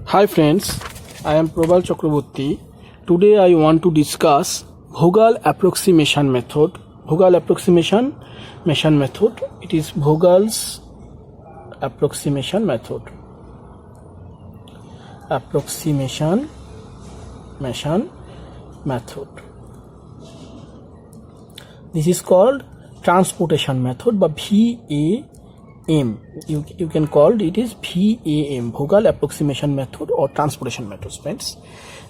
Hi friends, I am Probal Chakraborty. Today I want to discuss Vogel approximation method. Vogel approximation method. It is Vogel's approximation method. Approximation method. This is called transportation method, but VAM. You can call it is VAM, Vogel approximation method or transportation method, friends.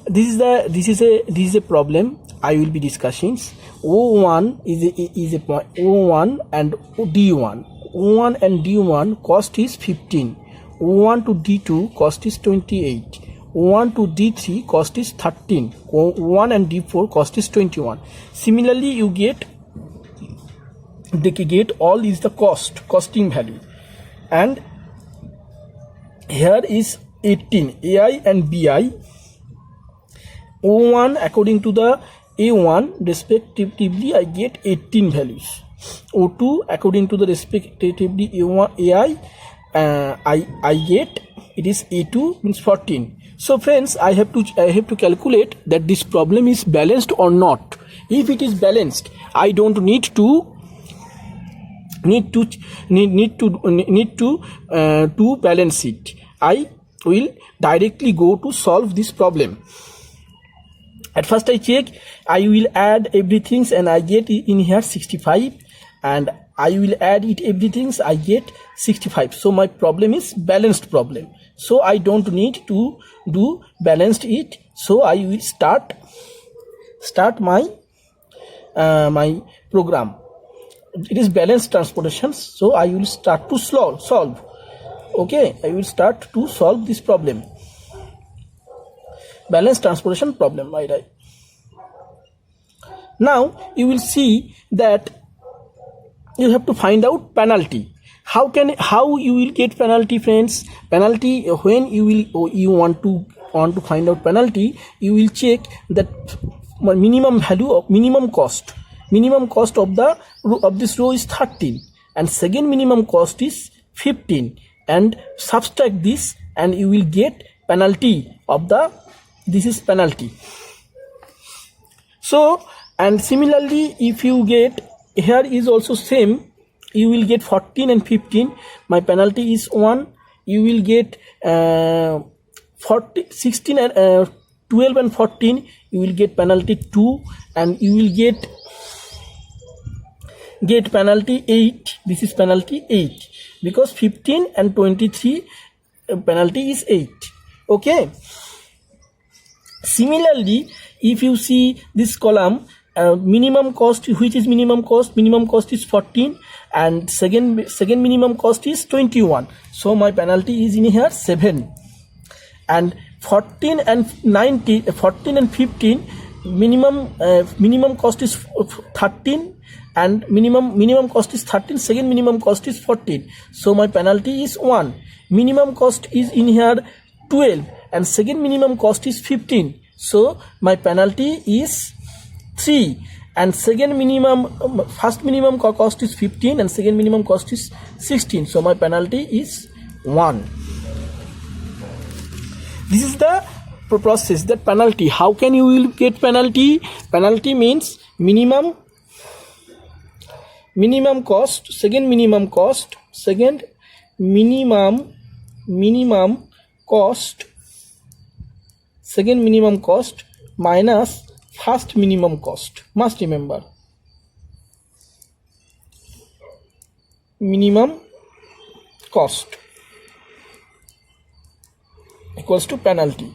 This is a problem I will be discussing. O1 is a point. O1 and D1. O1 and D1 cost is 15. O1 to D2 cost is 28. O1 to D3 cost is 13. O1 and D4 cost is 21. Similarly, you get all is the costing value, and here is 18 AI and BI. O1 according to the A1 respectively I get 18 values. O2 according to the respectively A1 AI I get it is A2 means 14. So friends, I have to calculate that this problem is balanced or not. If it is balanced, I don't need to balance it. I will directly go to solve this problem. At first I check, I will add everything and I get in here 65, and I will add it everything, I get 65. So my problem is balanced problem. So I don't need to do balanced it. So I will start my my program. It is balanced transportation, so I will start to solve. Okay, I will start to solve this problem. Balanced transportation problem, right? Now you will see that you have to find out penalty. How you will get penalty, friends? Penalty, when you want to find out penalty, you will check that minimum value of minimum cost of this row is 13, and second minimum cost is 15, and subtract this and you will get penalty of this is penalty. So, and similarly, if you get, here is also same, you will get 14 and 15, my penalty is 1. You will get 16 and 12 and 14, you will get penalty 2, and you will get penalty 8. This is penalty 8 because 15 and 23 penalty is 8. Okay. Similarly, if you see this column, minimum cost, which is minimum cost is 14, and second minimum cost is 21. So my penalty is in here 7, and 14 and 15 minimum cost is 13, and minimum cost is 13, second minimum cost is 14. So my penalty is 1. Minimum cost is in here 12, and second minimum cost is 15. So my penalty is 3, and first minimum cost is 15, and second minimum cost is 16. So my penalty is 1. This is the process, that penalty. How can you will get penalty? Penalty means minimum cost, second minimum cost minus first minimum cost. Must remember, minimum cost equals to penalty.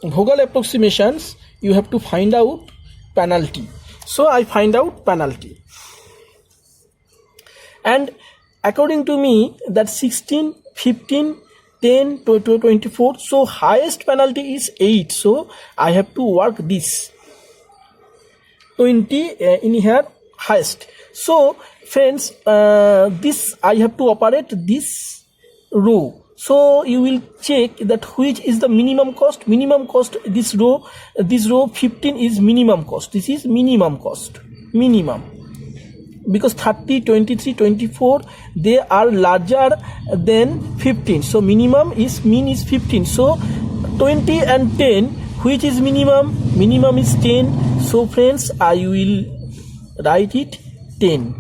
In Vogel approximations, you have to find out penalty. So I find out penalty, and according to me, that 16, 15, 10 to 24, so highest penalty is 8. So I have to work this 20 in here highest. So friends, this I have to operate this row. So you will check that which is the minimum cost. This row 15 is minimum cost. This is minimum cost. because 30, 23, 24, they are larger than 15. So minimum is, mean is 15. So 20 and 10, which is minimum? Minimum is 10. So friends, I will write it 10.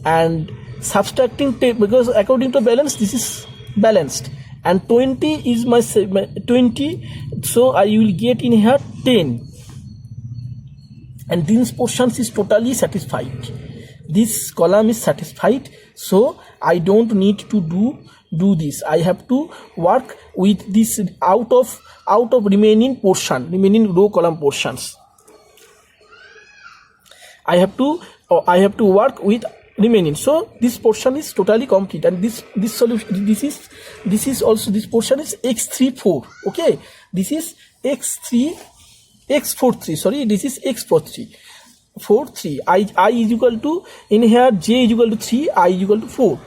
And subtracting 10, because according to balance, this is balanced. And 20 is my 20. So I will get in here 10. And these portions is totally satisfied. This column is satisfied, so I don't need to do this. I have to work with this out of remaining row column portions. I have to work with remaining. So this portion is totally complete, and this solution, this is also, this portion is x34. Okay, this is x43, sorry, this is x43. 3 I is equal to, in here j is equal to 3, I is equal to 4.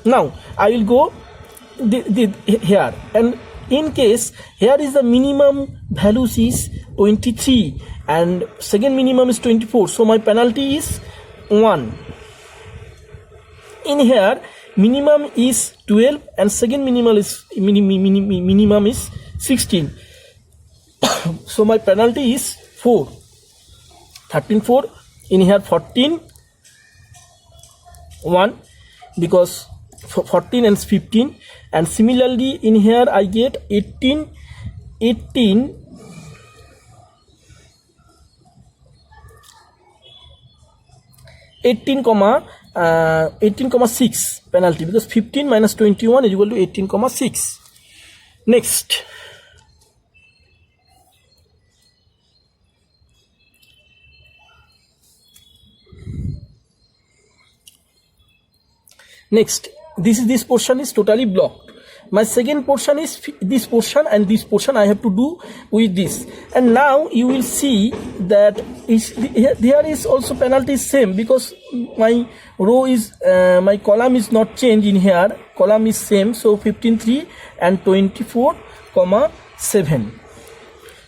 Now I will go here, and in case here is the minimum values is 23 and second minimum is 24, so my penalty is 1. In here minimum is 12 and second minimum is minimum is 16. So my penalty is 4. 13, 4. In here 14, 1, because 14 and 15. And similarly in here I get 18, 18,6 penalty, because 15 minus 21 is equal to 18,6. Next, this portion is totally blocked. My second portion is this portion, and this portion I have to do with this. And now you will see that there is also penalty same, because my row is my column is not changed in here, column is same. So 15.3 and 24,7.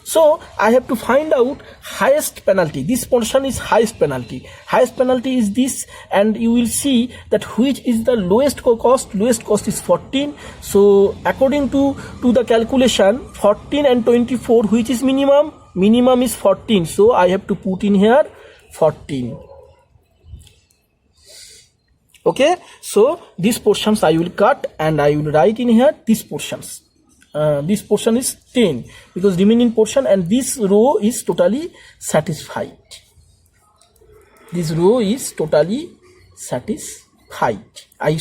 So I have to find out highest penalty. This portion is highest penalty. Highest penalty is this, and you will see that which is the lowest cost. Lowest cost is 14. So according to the calculation, 14 and 24, which is minimum? Minimum is 14. So I have to put in here 14. Okay. So these portions I will cut, and I will write in here these portions. This portion is 10, because remaining portion, and this row is totally satisfied. This row is totally satisfied. I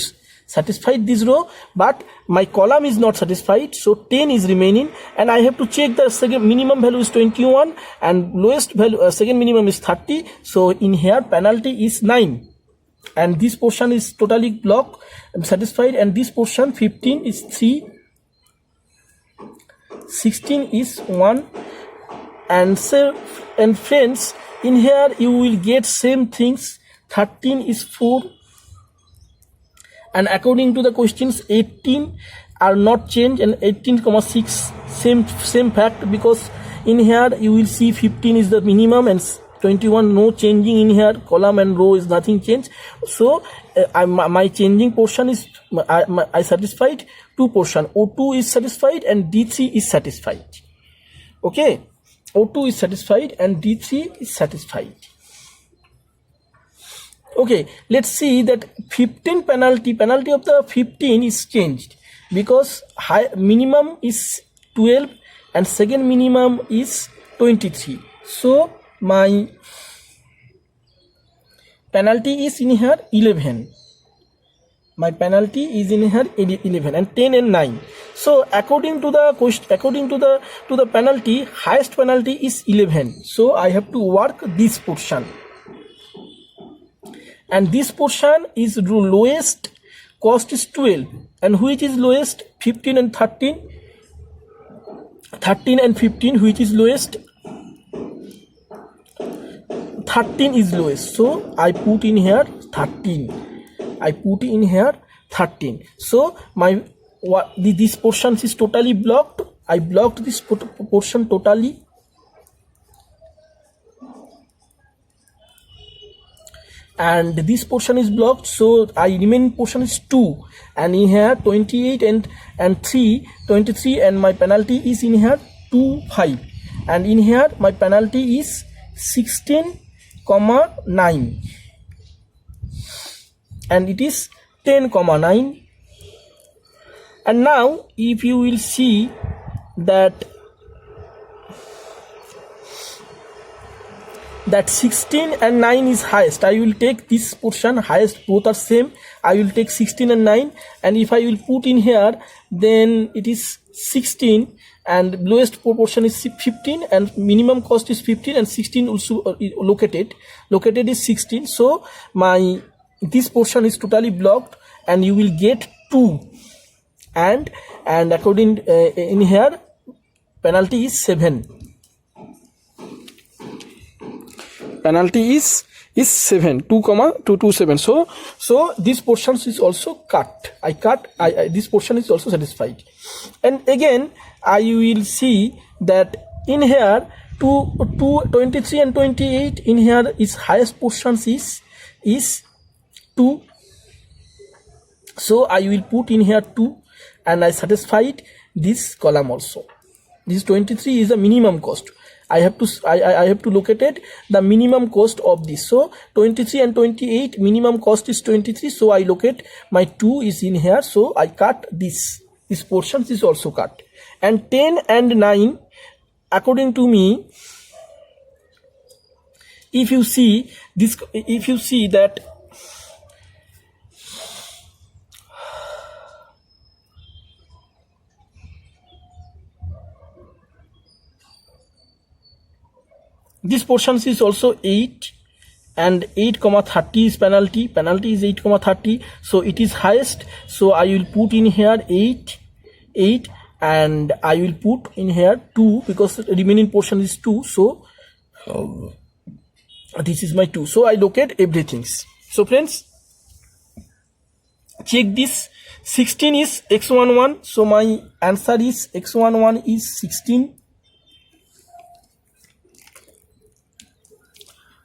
satisfied this row, but my column is not satisfied, so 10 is remaining, and I have to check the second minimum value is 21 and lowest value second minimum is 30. So in here penalty is 9, and this portion is totally blocked and satisfied, and this portion 15 is 3, 16 is 1, and friends, in here you will get same things. 13 is 4, and according to the questions 18 are not changed, and 18,6 same fact, because in here you will see 15 is the minimum and 21 no changing in here, column and row is nothing changed. So my changing portion is I satisfied two portion. O2 is satisfied and D3 is satisfied. Okay, O2 is satisfied and D3 is satisfied. Okay, let's see that 15 penalty of the 15 is changed, because minimum is 12 and second minimum is 23. So my penalty is in here 11. My penalty is in here 11, and 10 and 9. So according to the question, according to the penalty, highest penalty is 11. So I have to work this portion, and this portion is lowest cost is 12, and which is lowest? 15 and 13. 13 and 15, which is lowest? 13 is lowest. So I put in here 13. I put in here 13. So this portion is totally blocked. I blocked this portion totally. and this portion is blocked, so I remaining portion is 2, and in here 28 and 3 23, and my penalty is in here 2 5, and in here my penalty is 16,9, and it is 10,9. And now if you will see that 16 and 9 is highest, I will take this portion highest, both are same, I will take 16 and 9, and if I will put in here, then it is 16, and lowest proportion is 15, and minimum cost is 15, and 16 also located is 16. So my this portion is totally blocked, and you will get 2, and according in here penalty is 7. Penalty is 7, 2,227. So this portion is also cut. I this portion is also satisfied. And again I will see that in here 23 and 28, in here is highest portions is 2. So I will put in here 2, and I satisfied this column also. This 23 is the minimum cost. I have to locate the minimum cost of this. So 23 and 28, minimum cost is 23, so I locate my 2 is in here, so I cut this portion is also cut. And 10 and 9, according to me, if you see that this portion is also 8, and 8,30 is penalty is 8,30, so it is highest, so I will put in here 8, and I will put in here 2, because the remaining portion is 2, so this is my 2. So I locate everything. So friends, check this. 16 is x11, so my answer is x11 is 16.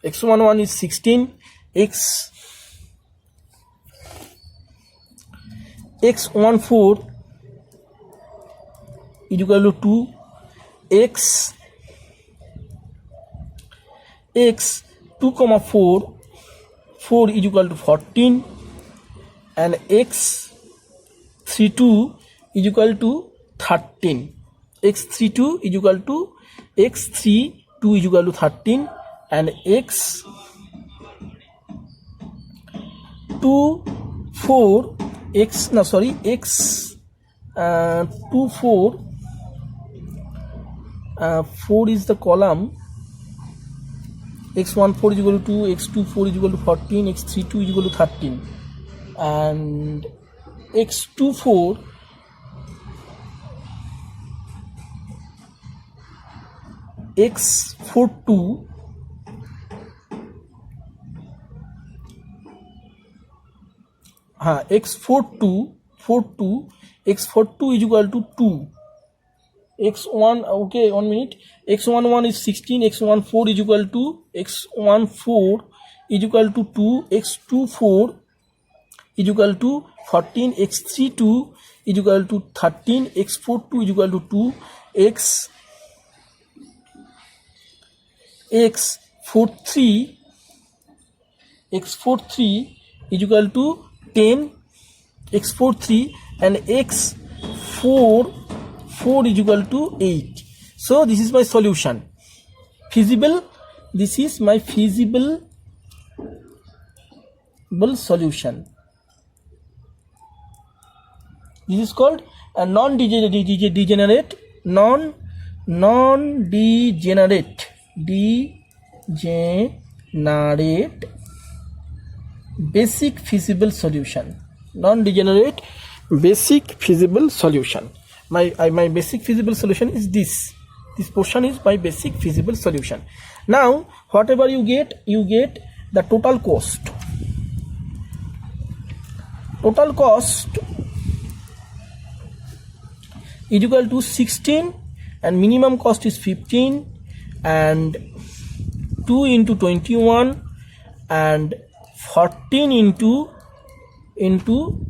X11 is 16, x14 is equal to 2, x 2,4 4 is equal to 14, and x32 is equal to 13. x32 is equal to 13, and x24 4 is the column. x14 is equal to 2, x24 is equal to 14, x32 is equal to 13, and x24 x42 x42 is equal to 2. x1, okay, 1 minute. x11 is 16, x14 is equal to 2, x24 is equal to 14, x32 is equal to 13, x42 is equal to 2, x43 is equal to 10, x43, and x4 is equal to 8. So this is my solution. Feasible. This is my feasible solution. This is called a non-degenerate basic feasible solution. Non-degenerate basic feasible solution. My basic feasible solution is this. This portion is my basic feasible solution. Now whatever you get the total cost. Total cost is equal to 16, and minimum cost is 15, and 2 into 21, and 14 into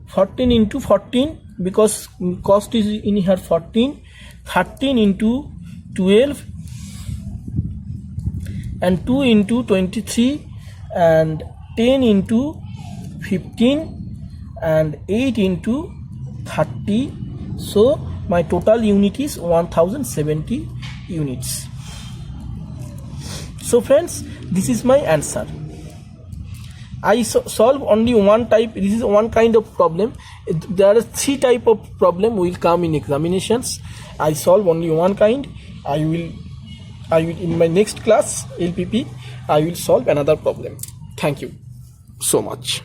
14 because cost is in here 14, 13 into 12 and 2 into 23 and 10 into 15 and 8 into 30. So my total unit is 1070 units. So friends, this is my answer. I solve only one type. This is one kind of problem. There are 3 type of problem will come in examinations. I solve only one kind. I will in my next class LPP I will solve another problem. Thank you so much.